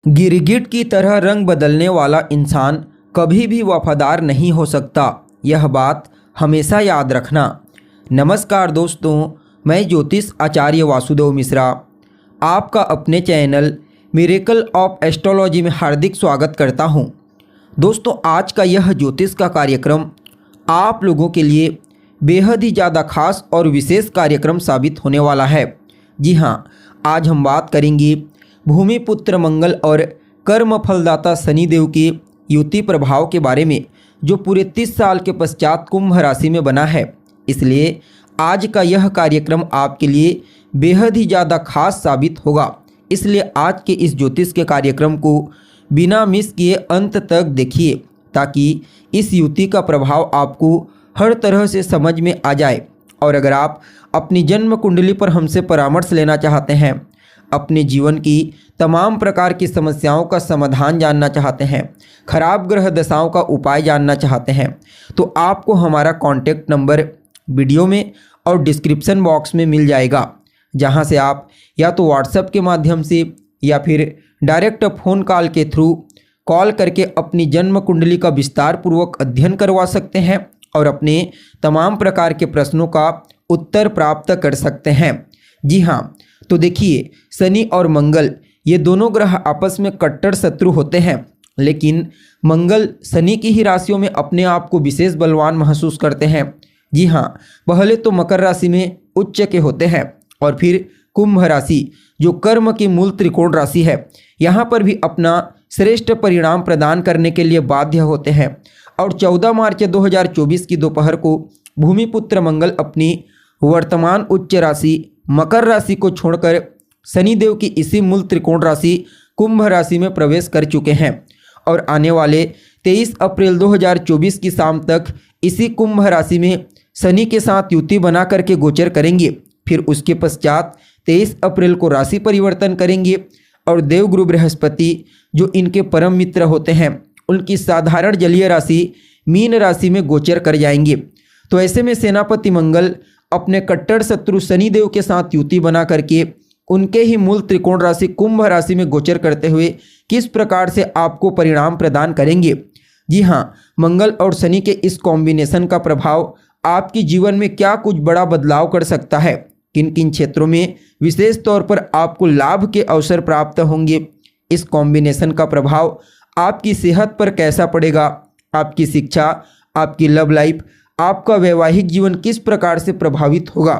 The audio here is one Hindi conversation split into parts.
गिरगिट की तरह रंग बदलने वाला इंसान कभी भी वफादार नहीं हो सकता। यह बात हमेशा याद रखना। नमस्कार दोस्तों, मैं ज्योतिष आचार्य वासुदेव मिश्रा आपका अपने चैनल मिरेकल ऑफ एस्ट्रोलॉजी में हार्दिक स्वागत करता हूं। दोस्तों, आज का यह ज्योतिष का कार्यक्रम आप लोगों के लिए बेहद ही ज़्यादा खास और विशेष कार्यक्रम साबित होने वाला है। जी हाँ, आज हम बात करेंगे भूमिपुत्र मंगल और कर्म फलदाता शनिदेव के युति प्रभाव के बारे में, जो पूरे 30 साल के पश्चात कुंभ राशि में बना है। इसलिए आज का यह कार्यक्रम आपके लिए बेहद ही ज़्यादा खास साबित होगा। इसलिए आज के इस ज्योतिष के कार्यक्रम को बिना मिस किए अंत तक देखिए, ताकि इस युति का प्रभाव आपको हर तरह से समझ में आ जाए। और अगर आप अपनी जन्म कुंडली पर हमसे परामर्श लेना चाहते हैं, अपने जीवन की तमाम प्रकार की समस्याओं का समाधान जानना चाहते हैं, खराब ग्रह दशाओं का उपाय जानना चाहते हैं, तो आपको हमारा कॉन्टैक्ट नंबर वीडियो में और डिस्क्रिप्शन बॉक्स में मिल जाएगा, जहां से आप या तो व्हाट्सएप के माध्यम से या फिर डायरेक्ट फ़ोन कॉल के थ्रू कॉल करके अपनी जन्म कुंडली का विस्तार पूर्वक अध्ययन करवा सकते हैं और अपने तमाम प्रकार के प्रश्नों का उत्तर प्राप्त कर सकते हैं। जी हाँ, तो देखिए, शनि और मंगल ये दोनों ग्रह आपस में कट्टर शत्रु होते हैं, लेकिन मंगल शनि की ही राशियों में अपने आप को विशेष बलवान महसूस करते हैं। जी हाँ, पहले तो मकर राशि में उच्च के होते हैं और फिर कुंभ राशि, जो कर्म की मूल त्रिकोण राशि है, यहाँ पर भी अपना श्रेष्ठ परिणाम प्रदान करने के लिए बाध्य होते हैं। और 14 मार्च 2024 की दोपहर को भूमिपुत्र मंगल अपनी वर्तमान उच्च राशि मकर राशि को छोड़कर शनिदेव की इसी मूल त्रिकोण राशि कुंभ राशि में प्रवेश कर चुके हैं और आने वाले 23 अप्रैल 2024 की शाम तक इसी कुंभ राशि में शनि के साथ युति बना करके गोचर करेंगे। फिर उसके पश्चात 23 अप्रैल को राशि परिवर्तन करेंगे और देवगुरु बृहस्पति, जो इनके परम मित्र होते हैं, उनकी साधारण जलीय राशि मीन राशि में गोचर कर जाएंगे। तो ऐसे में सेनापति मंगल अपने कट्टर शत्रु शनिदेव के साथ युति बना करके उनके ही मूल त्रिकोण राशि कुंभ राशि में गोचर करते हुए किस प्रकार से आपको परिणाम प्रदान करेंगे। जी हाँ, मंगल और शनि के इस कॉम्बिनेशन का प्रभाव आपके जीवन में क्या कुछ बड़ा बदलाव कर सकता है, किन किन क्षेत्रों में विशेष तौर पर आपको लाभ के अवसर प्राप्त होंगे, इस कॉम्बिनेशन का प्रभाव आपकी सेहत पर कैसा पड़ेगा, आपकी शिक्षा, आपकी लव लाइफ, आपका वैवाहिक जीवन किस प्रकार से प्रभावित होगा,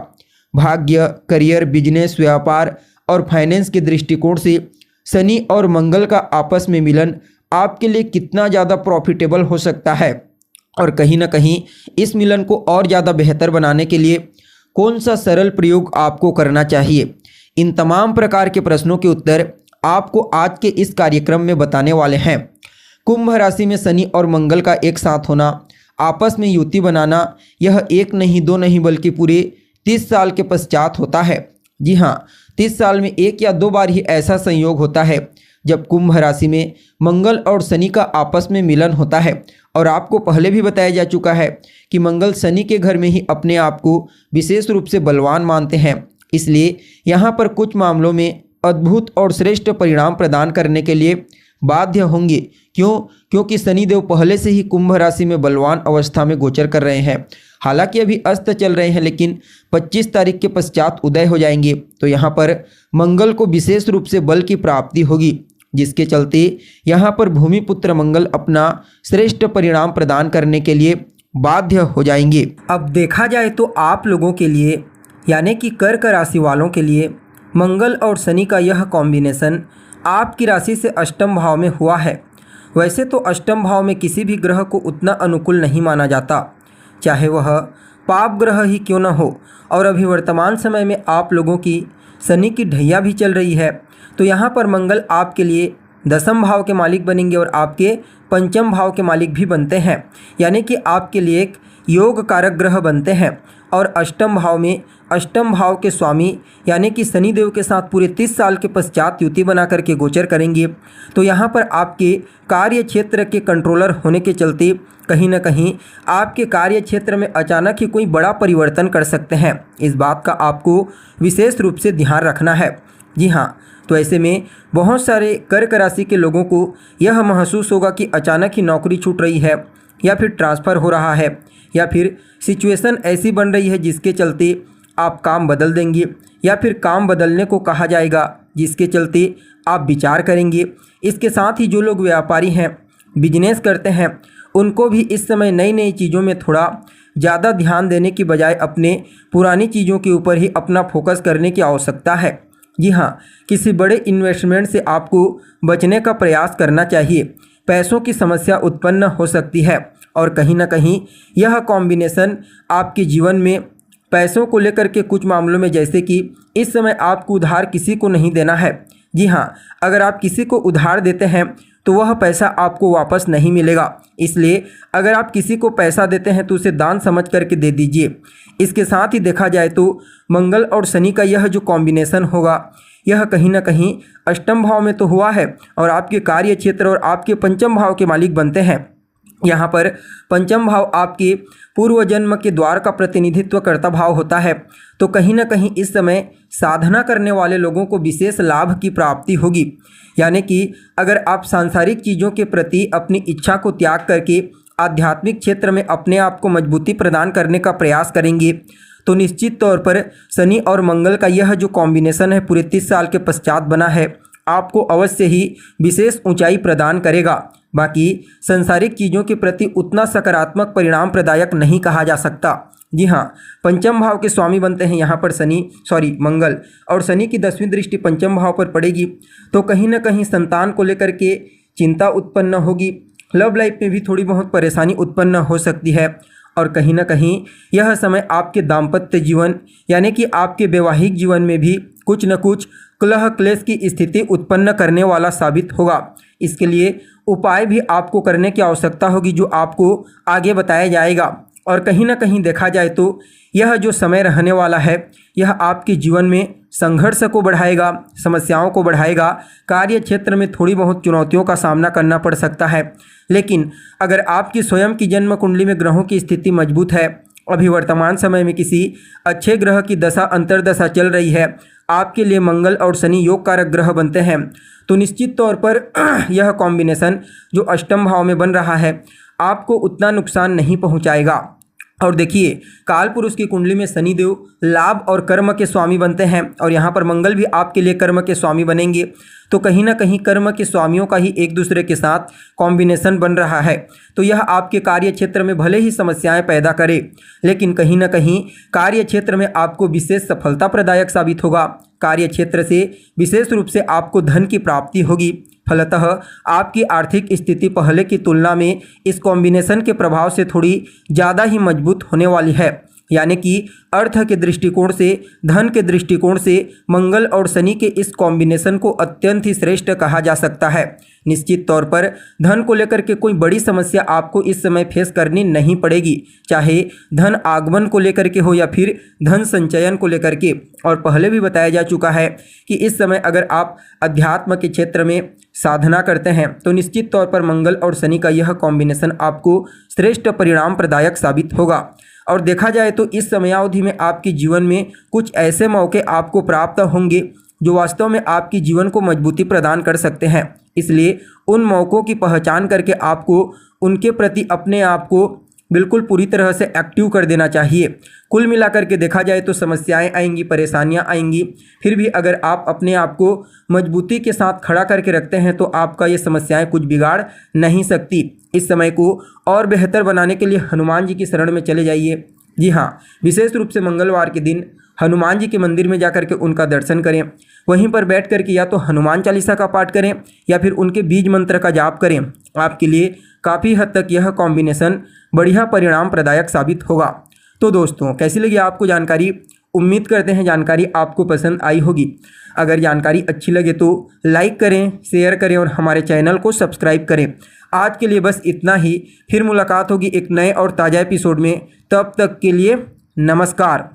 भाग्य, करियर, बिजनेस, व्यापार और फाइनेंस के दृष्टिकोण से शनि और मंगल का आपस में मिलन आपके लिए कितना ज़्यादा प्रॉफिटेबल हो सकता है, और कहीं ना कहीं इस मिलन को और ज़्यादा बेहतर बनाने के लिए कौन सा सरल प्रयोग आपको करना चाहिए। इन तमाम प्रकार के प्रश्नों के उत्तर आपको आज के इस कार्यक्रम में बताने वाले हैं। कुंभ राशि में शनि और मंगल का एक साथ होना, आपस में युति बनाना, यह एक नहीं दो नहीं बल्कि पूरे 30 साल के पश्चात होता है। जी हाँ, 30 साल में एक या दो बार ही ऐसा संयोग होता है जब कुंभ राशि में मंगल और शनि का आपस में मिलन होता है। और आपको पहले भी बताया जा चुका है कि मंगल शनि के घर में ही अपने आप को विशेष रूप से बलवान मानते हैं। इसलिए यहाँ पर कुछ मामलों में अद्भुत और श्रेष्ठ परिणाम प्रदान करने के लिए बाध्य होंगे। क्योंकि शनिदेव पहले से ही कुंभ राशि में बलवान अवस्था में गोचर कर रहे हैं। हालांकि अभी अस्त चल रहे हैं, लेकिन 25 तारीख के पश्चात उदय हो जाएंगे। तो यहाँ पर मंगल को विशेष रूप से बल की प्राप्ति होगी, जिसके चलते यहाँ पर भूमिपुत्र मंगल अपना श्रेष्ठ परिणाम प्रदान करने के लिए बाध्य हो जाएंगे। अब देखा जाए तो आप लोगों के लिए, यानी कि कर्क राशि वालों के लिए, मंगल और शनि का यह कॉम्बिनेशन आपकी राशि से अष्टम भाव में हुआ है। वैसे तो अष्टम भाव में किसी भी ग्रह को उतना अनुकूल नहीं माना जाता, चाहे वह पाप ग्रह ही क्यों न हो। और अभी वर्तमान समय में आप लोगों की शनि की ढैया भी चल रही है, तो यहाँ पर मंगल आपके लिए दसम भाव के मालिक बनेंगे और आपके पंचम भाव के मालिक भी बनते हैं, यानी कि आपके लिए एक योग कारक ग्रह बनते हैं। और अष्टम भाव में अष्टम भाव के स्वामी यानी कि शनिदेव के साथ पूरे 30 साल के पश्चात युति बना करके गोचर करेंगे। तो यहाँ पर आपके कार्य क्षेत्र के कंट्रोलर होने के चलते कहीं ना कहीं आपके कार्य क्षेत्र में अचानक ही कोई बड़ा परिवर्तन कर सकते हैं। इस बात का आपको विशेष रूप से ध्यान रखना है। जी हाँ, तो ऐसे में बहुत सारे कर्क राशि के लोगों को यह महसूस होगा कि अचानक ही नौकरी छूट रही है, या फिर ट्रांसफ़र हो रहा है, या फिर सिचुएशन ऐसी बन रही है जिसके चलते आप काम बदल देंगे, या फिर काम बदलने को कहा जाएगा जिसके चलते आप विचार करेंगे। इसके साथ ही जो लोग व्यापारी हैं, बिजनेस करते हैं, उनको भी इस समय नई नई चीज़ों में थोड़ा ज़्यादा ध्यान देने की बजाय अपने पुरानी चीज़ों के ऊपर ही अपना फोकस करने की आवश्यकता है। जी हाँ, किसी बड़े इन्वेस्टमेंट से आपको बचने का प्रयास करना चाहिए। पैसों की समस्या उत्पन्न हो सकती है और कहीं ना कहीं यह कॉम्बिनेशन आपके जीवन में पैसों को लेकर के कुछ मामलों में, जैसे कि इस समय आपको उधार किसी को नहीं देना है। जी हाँ, अगर आप किसी को उधार देते हैं तो वह पैसा आपको वापस नहीं मिलेगा, इसलिए अगर आप किसी को पैसा देते हैं तो उसे दान समझ करके दे दीजिए। इसके साथ ही देखा जाए तो मंगल और शनि का यह जो कॉम्बिनेशन होगा, यह कहीं ना कहीं अष्टम भाव में तो हुआ है और आपके कार्य क्षेत्र और आपके पंचम भाव के मालिक बनते हैं। यहाँ पर पंचम भाव आपके पूर्व जन्म के द्वार का प्रतिनिधित्व करता भाव होता है, तो कहीं ना कहीं इस समय साधना करने वाले लोगों को विशेष लाभ की प्राप्ति होगी। यानी कि अगर आप सांसारिक चीज़ों के प्रति अपनी इच्छा को त्याग करके आध्यात्मिक क्षेत्र में अपने आप को मजबूती प्रदान करने का प्रयास करेंगे तो निश्चित तौर पर शनि और मंगल का यह जो कॉम्बिनेशन है पूरे 30 साल के पश्चात बना है, आपको अवश्य ही विशेष ऊंचाई प्रदान करेगा। बाकी सांसारिक चीज़ों के प्रति उतना सकारात्मक परिणाम प्रदायक नहीं कहा जा सकता। जी हाँ, पंचम भाव के स्वामी बनते हैं यहाँ पर मंगल, और शनि की 10वीं दृष्टि पंचम भाव पर पड़ेगी तो कहीं ना कहीं संतान को लेकर के चिंता उत्पन्न होगी। लव लाइफ में भी थोड़ी बहुत परेशानी उत्पन्न हो सकती है और कहीं ना कहीं यह समय आपके दाम्पत्य जीवन यानी कि आपके वैवाहिक जीवन में भी कुछ न कुछ कलह क्लेश की स्थिति उत्पन्न करने वाला साबित होगा। इसके लिए उपाय भी आपको करने की आवश्यकता होगी जो आपको आगे बताया जाएगा। और कहीं ना कहीं देखा जाए तो यह जो समय रहने वाला है यह आपके जीवन में संघर्ष को बढ़ाएगा, समस्याओं को बढ़ाएगा। कार्य क्षेत्र में थोड़ी बहुत चुनौतियों का सामना करना पड़ सकता है, लेकिन अगर आपकी स्वयं की जन्म कुंडली में ग्रहों की स्थिति मजबूत है, अभी वर्तमान समय में किसी अच्छे ग्रह की दशा अंतर्दशा चल रही है, आपके लिए मंगल और शनि योग कारक ग्रह बनते हैं, तो निश्चित तौर पर यह कॉम्बिनेशन जो अष्टम भाव में बन रहा है आपको उतना नुकसान नहीं पहुंचाएगा। और देखिए, काल पुरुष की कुंडली में शनिदेव लाभ और कर्म के स्वामी बनते हैं और यहाँ पर मंगल भी आपके लिए कर्म के स्वामी बनेंगे, तो कहीं ना कहीं कर्म के स्वामियों का ही एक दूसरे के साथ कॉम्बिनेशन बन रहा है। तो यह आपके कार्य क्षेत्र में भले ही समस्याएं पैदा करे, लेकिन कहीं ना कहीं कार्य क्षेत्र में आपको विशेष सफलता प्रदायक साबित होगा। कार्य क्षेत्र से विशेष रूप से आपको धन की प्राप्ति होगी। फलतः आपकी आर्थिक स्थिति पहले की तुलना में इस कॉम्बिनेशन के प्रभाव से थोड़ी ज़्यादा ही मजबूत होने वाली है। यानी कि अर्थ के दृष्टिकोण से, धन के दृष्टिकोण से मंगल और शनि के इस कॉम्बिनेशन को अत्यंत ही श्रेष्ठ कहा जा सकता है। निश्चित तौर पर धन को लेकर के कोई बड़ी समस्या आपको इस समय फेस करनी नहीं पड़ेगी, चाहे धन आगमन को लेकर के हो या फिर धन संचयन को लेकर के। और पहले भी बताया जा चुका है कि इस समय अगर आप अध्यात्म के क्षेत्र में साधना करते हैं तो निश्चित तौर पर मंगल और शनि का यह कॉम्बिनेशन आपको श्रेष्ठ परिणाम प्रदायक साबित होगा। और देखा जाए तो इस समयावधि में आपके जीवन में कुछ ऐसे मौके आपको प्राप्त होंगे जो वास्तव में आपके जीवन को मजबूती प्रदान कर सकते हैं। इसलिए उन मौक़ों की पहचान करके आपको उनके प्रति अपने आप को बिल्कुल पूरी तरह से एक्टिव कर देना चाहिए। कुल मिलाकर के देखा जाए तो समस्याएं आएंगी, परेशानियां आएंगी, फिर भी अगर आप अपने आप को मजबूती के साथ खड़ा करके रखते हैं तो आपका ये समस्याएं कुछ बिगाड़ नहीं सकती। इस समय को और बेहतर बनाने के लिए हनुमान जी की शरण में चले जाइए। जी हाँ, विशेष रूप से मंगलवार के दिन हनुमान जी के मंदिर में जाकर के उनका दर्शन करें। वहीं पर बैठ कर के या तो हनुमान चालीसा का पाठ करें या फिर उनके बीज मंत्र का जाप करें। आपके लिए काफ़ी हद तक यह कॉम्बिनेशन बढ़िया परिणाम प्रदायक साबित होगा। तो दोस्तों, कैसी लगी आपको जानकारी? उम्मीद करते हैं जानकारी आपको पसंद आई होगी। अगर जानकारी अच्छी लगे तो लाइक करें, शेयर करें और हमारे चैनल को सब्सक्राइब करें। आज के लिए बस इतना ही, फिर मुलाकात होगी एक नए और ताज़ा एपिसोड में। तब तक के लिए नमस्कार।